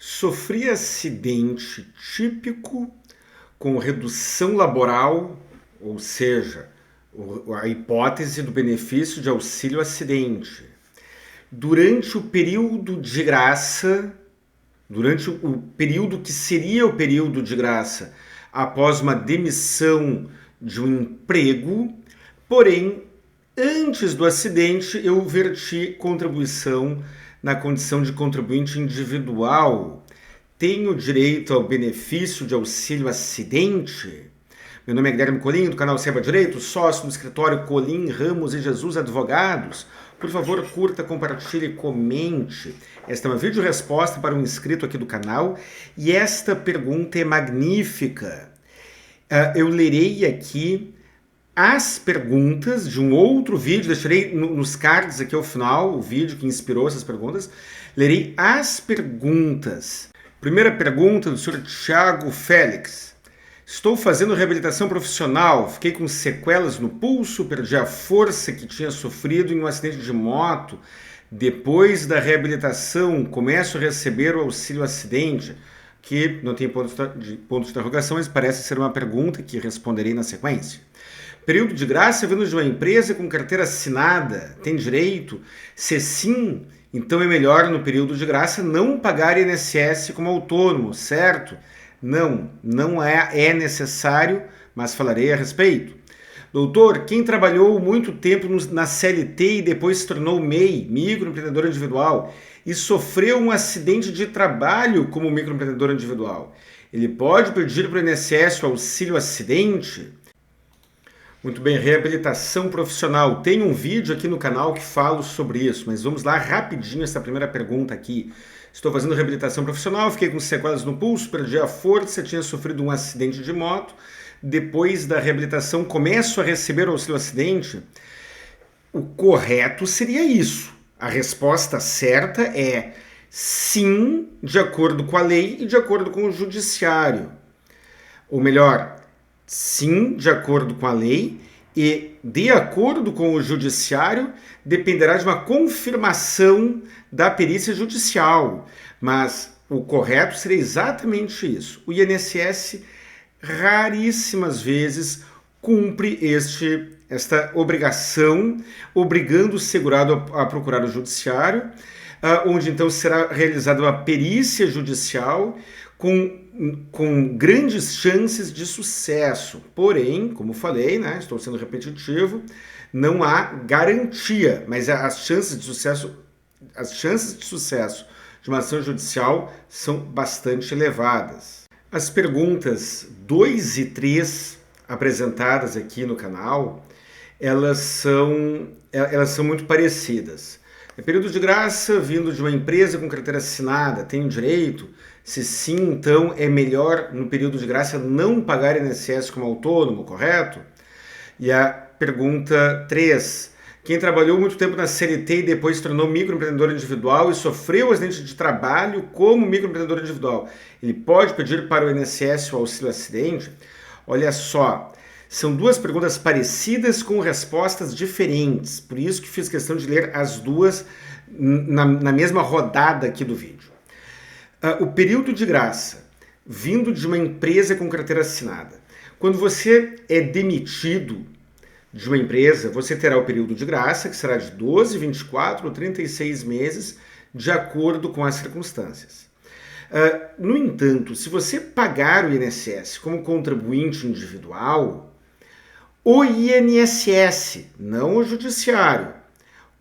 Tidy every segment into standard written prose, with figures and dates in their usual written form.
Sofri acidente típico com redução laboral, ou seja, a hipótese do benefício de auxílio acidente. Durante o período de graça, durante o período que seria o período de graça, após uma demissão de um emprego, porém, antes do acidente, eu verti contribuição na condição de contribuinte individual. Tenho direito ao benefício de auxílio acidente? Meu nome é Guilherme Colim, do canal Saiba Direito, sócio do escritório Colim, Ramos e Jesus Advogados. Por favor, curta, compartilhe e comente. Esta é uma vídeo-resposta para um inscrito aqui do canal e esta pergunta é magnífica. Eu lerei aqui as perguntas de um outro vídeo, deixarei nos cards aqui ao final o vídeo que inspirou essas perguntas. Lerei as perguntas. Primeira pergunta do Sr. Thiago Félix. Estou fazendo reabilitação profissional, fiquei com sequelas no pulso, perdi a força que tinha sofrido em um acidente de moto. Depois da reabilitação, começo a receber o auxílio acidente, que não tem ponto de interrogação, mas parece ser uma pergunta que responderei na sequência. Período de graça vindo de uma empresa com carteira assinada, tem direito? Se sim, então é melhor no período de graça não pagar INSS como autônomo, certo? Não é necessário, mas falarei a respeito. Doutor, quem trabalhou muito tempo na CLT e depois se tornou MEI, microempreendedor individual, e sofreu um acidente de trabalho como microempreendedor individual, ele pode pedir para o INSS o auxílio acidente? Muito bem, reabilitação profissional. Tem um vídeo aqui no canal que falo sobre isso, mas vamos lá rapidinho essa primeira pergunta aqui. Estou fazendo reabilitação profissional, fiquei com sequelas no pulso, perdi a força, tinha sofrido um acidente de moto. Depois da reabilitação, começo a receber o auxílio acidente? O correto seria isso. A resposta certa é sim, de acordo com a lei e de acordo com o judiciário. Ou melhor, sim, de acordo com a lei e de acordo com o judiciário, dependerá de uma confirmação da perícia judicial. Mas o correto seria exatamente isso. O INSS raríssimas vezes cumpre esta obrigação, obrigando o segurado a procurar o judiciário, onde então será realizada uma perícia judicial com grandes chances de sucesso. Porém, como falei, né, estou sendo repetitivo, não há garantia, mas as chances de sucesso de uma ação judicial são bastante elevadas. As perguntas 2 e 3 apresentadas aqui no canal, elas são muito parecidas. É período de graça vindo de uma empresa com carteira assinada, tem direito? Se sim, então é melhor no período de graça não pagar INSS como autônomo, correto? E a pergunta 3. Quem trabalhou muito tempo na CLT e depois se tornou microempreendedor individual e sofreu acidente de trabalho como microempreendedor individual, ele pode pedir para o INSS o auxílio acidente? Olha só, são duas perguntas parecidas com respostas diferentes, por isso que fiz questão de ler as duas na mesma rodada aqui do vídeo. O período de graça, vindo de uma empresa com carteira assinada. Quando você é demitido de uma empresa, você terá o período de graça, que será de 12, 24 ou 36 meses, de acordo com as circunstâncias. No entanto, se você pagar o INSS como contribuinte individual, o INSS, não o judiciário,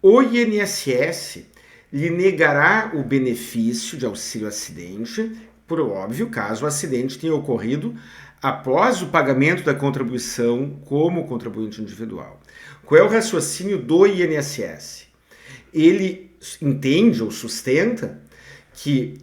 o INSS lhe negará o benefício de auxílio acidente, por óbvio, caso o acidente tenha ocorrido após o pagamento da contribuição como contribuinte individual. Qual é o raciocínio do INSS? Ele entende ou sustenta que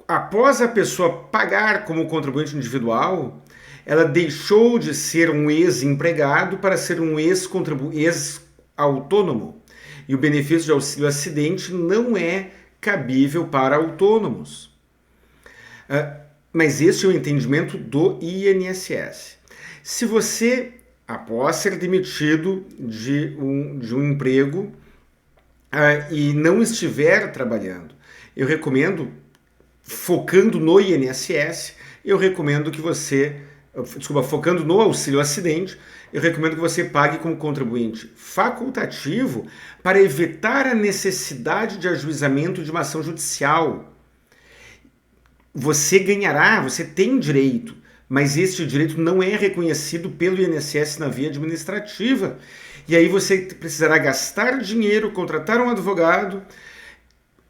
após a pessoa pagar como contribuinte individual, ela deixou de ser um ex-empregado para ser um ex-autônomo. E o benefício de auxílio acidente não é cabível para autônomos. Mas este é o entendimento do INSS. Se você, após ser demitido de um emprego e não estiver trabalhando, eu recomendo focando no INSS, eu recomendo que você, focando no auxílio acidente, eu recomendo que você pague como contribuinte facultativo para evitar a necessidade de ajuizamento de uma ação judicial. Você ganhará, você tem direito, mas este direito não é reconhecido pelo INSS na via administrativa. E aí você precisará gastar dinheiro, contratar um advogado,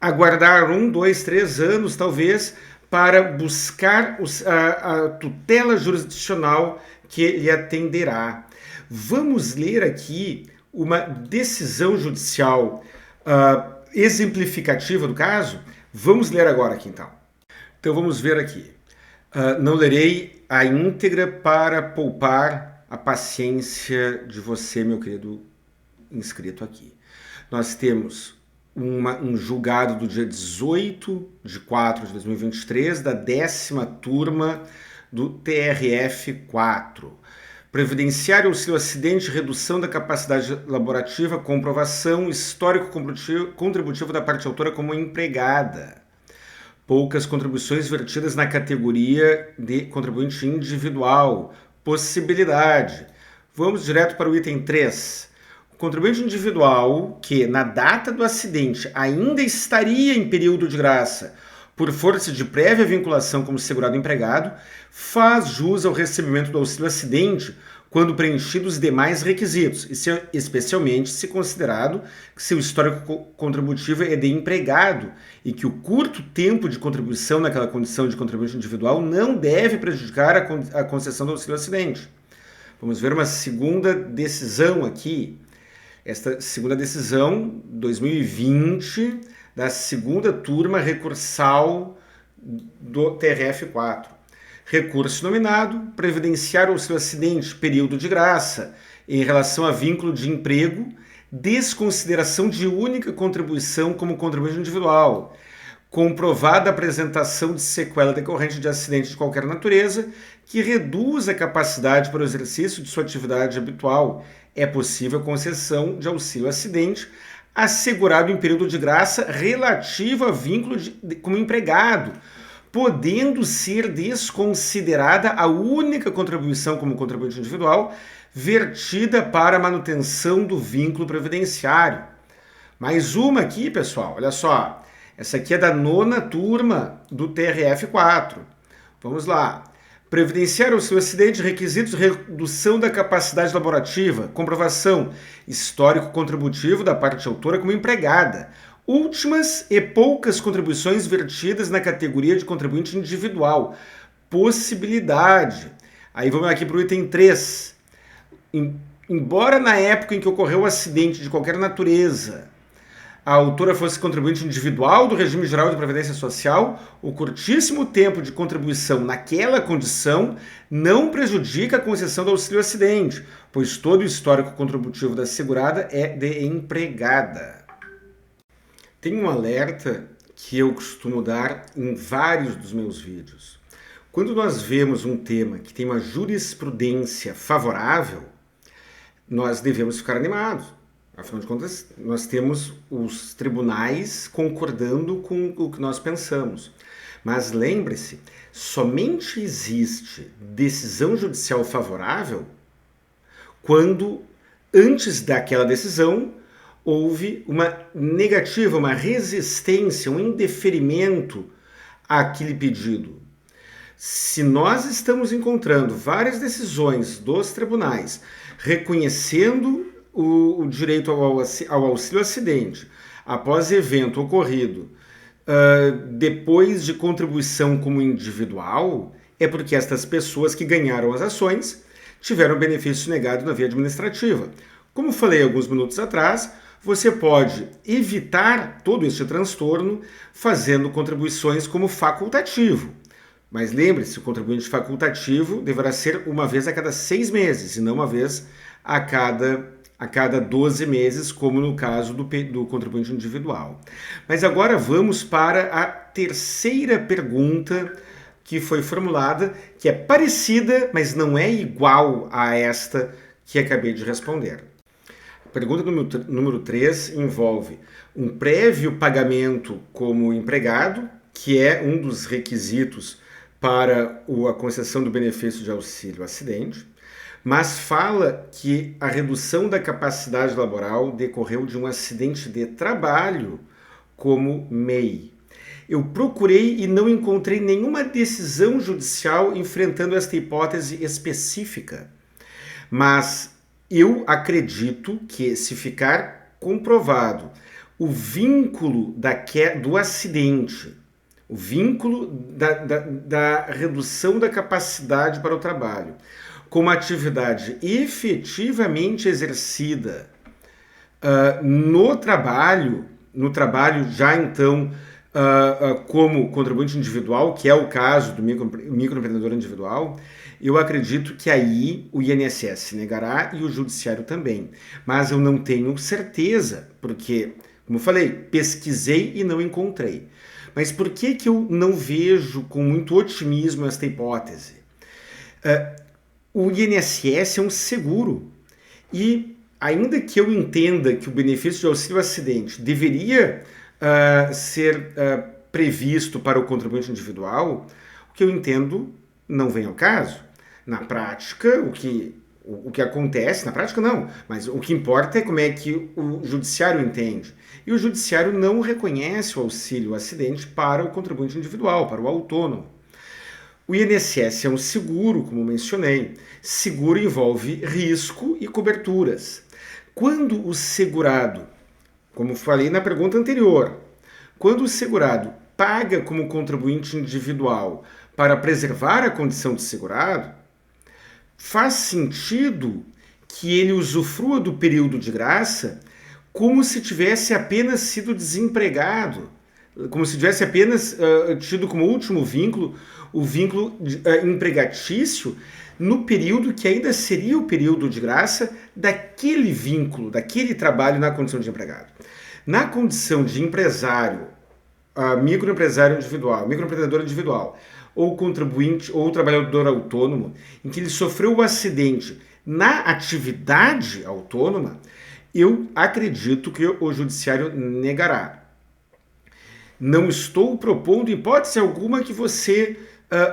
aguardar 1, 2, 3 anos, talvez, para buscar a tutela jurisdicional que lhe atenderá. Vamos ler aqui uma decisão judicial exemplificativa do caso? Vamos ler agora aqui, então. Então, vamos ver aqui. Não lerei a íntegra para poupar a paciência de você, meu querido inscrito aqui. Nós temos um julgado do dia 18 de 4 de 2023, da 10ª turma do TRF4. Previdenciário, auxílio acidente, redução da capacidade laborativa, comprovação, histórico contributivo da parte autora como empregada. Poucas contribuições vertidas na categoria de contribuinte individual. Possibilidade. Vamos direto para o item 3. O contribuinte individual que, na data do acidente, ainda estaria em período de graça por força de prévia vinculação como segurado empregado, faz jus ao recebimento do auxílio acidente quando preenchidos os demais requisitos, especialmente se considerado que seu histórico contributivo é de empregado e que o curto tempo de contribuição naquela condição de contribuinte individual não deve prejudicar a concessão do auxílio acidente. Vamos ver uma segunda decisão aqui. Esta segunda decisão, 2020, da segunda turma recursal do TRF4. Recurso nominado, previdenciário auxílio acidente, período de graça, em relação a vínculo de emprego, desconsideração de única contribuição como contribuinte individual, comprovada a apresentação de sequela decorrente de acidente de qualquer natureza que reduz a capacidade para o exercício de sua atividade habitual. É possível a concessão de auxílio acidente assegurado em período de graça relativo a vínculo como empregado, podendo ser desconsiderada a única contribuição como contribuinte individual vertida para a manutenção do vínculo previdenciário. Mais uma aqui, pessoal, olha só. Essa aqui é da 9ª turma do TRF4. Vamos lá. Previdenciário auxílio acidente, requisitos, redução da capacidade laborativa, comprovação, histórico contributivo da parte autora como empregada. Últimas e poucas contribuições vertidas na categoria de contribuinte individual. Possibilidade. Aí vamos aqui para o item 3. Embora na época em que ocorreu o acidente de qualquer natureza, a autora fosse contribuinte individual do regime geral de previdência social, o curtíssimo tempo de contribuição naquela condição não prejudica a concessão do auxílio acidente, pois todo o histórico contributivo da segurada é de empregada. Tem um alerta que eu costumo dar em vários dos meus vídeos. Quando nós vemos um tema que tem uma jurisprudência favorável, nós devemos ficar animados. Afinal de contas, nós temos os tribunais concordando com o que nós pensamos. Mas lembre-se, somente existe decisão judicial favorável quando, antes daquela decisão, houve uma negativa, uma resistência, um indeferimento àquele pedido. Se nós estamos encontrando várias decisões dos tribunais reconhecendo o direito ao auxílio acidente após evento ocorrido depois de contribuição como individual, é porque estas pessoas que ganharam as ações tiveram benefício negado na via administrativa. Como falei alguns minutos atrás, você pode evitar todo este transtorno fazendo contribuições como facultativo. Mas lembre-se, o contribuinte facultativo deverá ser uma vez a cada 6 meses e não uma vez a cada 12 meses, como no caso do contribuinte individual. Mas agora vamos para a terceira pergunta que foi formulada, que é parecida, mas não é igual a esta que acabei de responder. A pergunta número 3 envolve um prévio pagamento como empregado, que é um dos requisitos para a concessão do benefício de auxílio acidente, mas fala que a redução da capacidade laboral decorreu de um acidente de trabalho como MEI. Eu procurei e não encontrei nenhuma decisão judicial enfrentando esta hipótese específica, mas eu acredito que, se ficar comprovado o vínculo do acidente, o vínculo da redução da capacidade para o trabalho, com uma atividade efetivamente exercida no trabalho já então como contribuinte individual, que é o caso do microempreendedor individual, eu acredito que aí o INSS se negará e o judiciário também. Mas eu não tenho certeza, porque, como eu falei, pesquisei e não encontrei. Mas por que eu não vejo com muito otimismo esta hipótese? O INSS é um seguro e, ainda que eu entenda que o benefício de auxílio acidente deveria ser previsto para o contribuinte individual, o que eu entendo não vem ao caso. Na prática, o que acontece, na prática não, mas o que importa é como é que o judiciário entende. E o judiciário não reconhece o auxílio acidente para o contribuinte individual, para o autônomo. O INSS é um seguro, como mencionei. Seguro envolve risco e coberturas. Quando o segurado, como falei na pergunta anterior, quando o segurado paga como contribuinte individual para preservar a condição de segurado, faz sentido que ele usufrua do período de graça como se tivesse apenas sido desempregado, como se tivesse apenas tido como último vínculo o vínculo empregatício no período que ainda seria o período de graça daquele vínculo, daquele trabalho na condição de empregado. Na condição de empresário, microempresário individual, microempreendedor individual, ou contribuinte ou trabalhador autônomo, em que ele sofreu o acidente na atividade autônoma, eu acredito que o judiciário negará. Não estou propondo, hipótese alguma, que você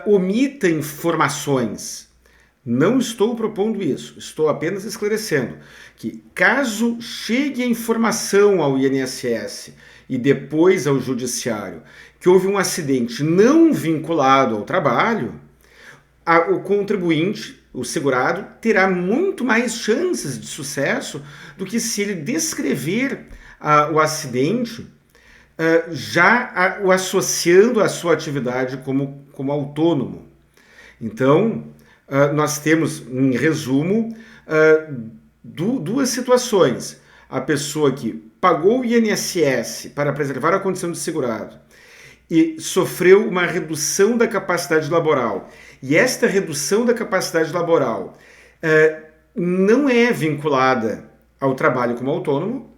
omita informações. Não estou propondo isso. Estou apenas esclarecendo que, caso chegue a informação ao INSS e depois ao judiciário que houve um acidente não vinculado ao trabalho, o contribuinte, o segurado, terá muito mais chances de sucesso do que se ele descrever o acidente o associando à sua atividade como autônomo. Então, nós temos, em resumo, duas situações. A pessoa que pagou o INSS para preservar a condição de segurado e sofreu uma redução da capacidade laboral. E esta redução da capacidade laboral não é vinculada ao trabalho como autônomo,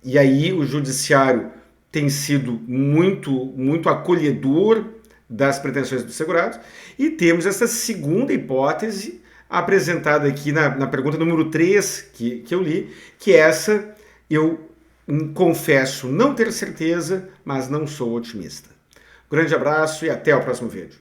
e aí o judiciário tem sido muito acolhedor das pretensões do segurado, e temos essa segunda hipótese apresentada aqui na pergunta número 3 que eu li, que essa eu confesso não ter certeza, mas não sou otimista. Grande abraço e até o próximo vídeo.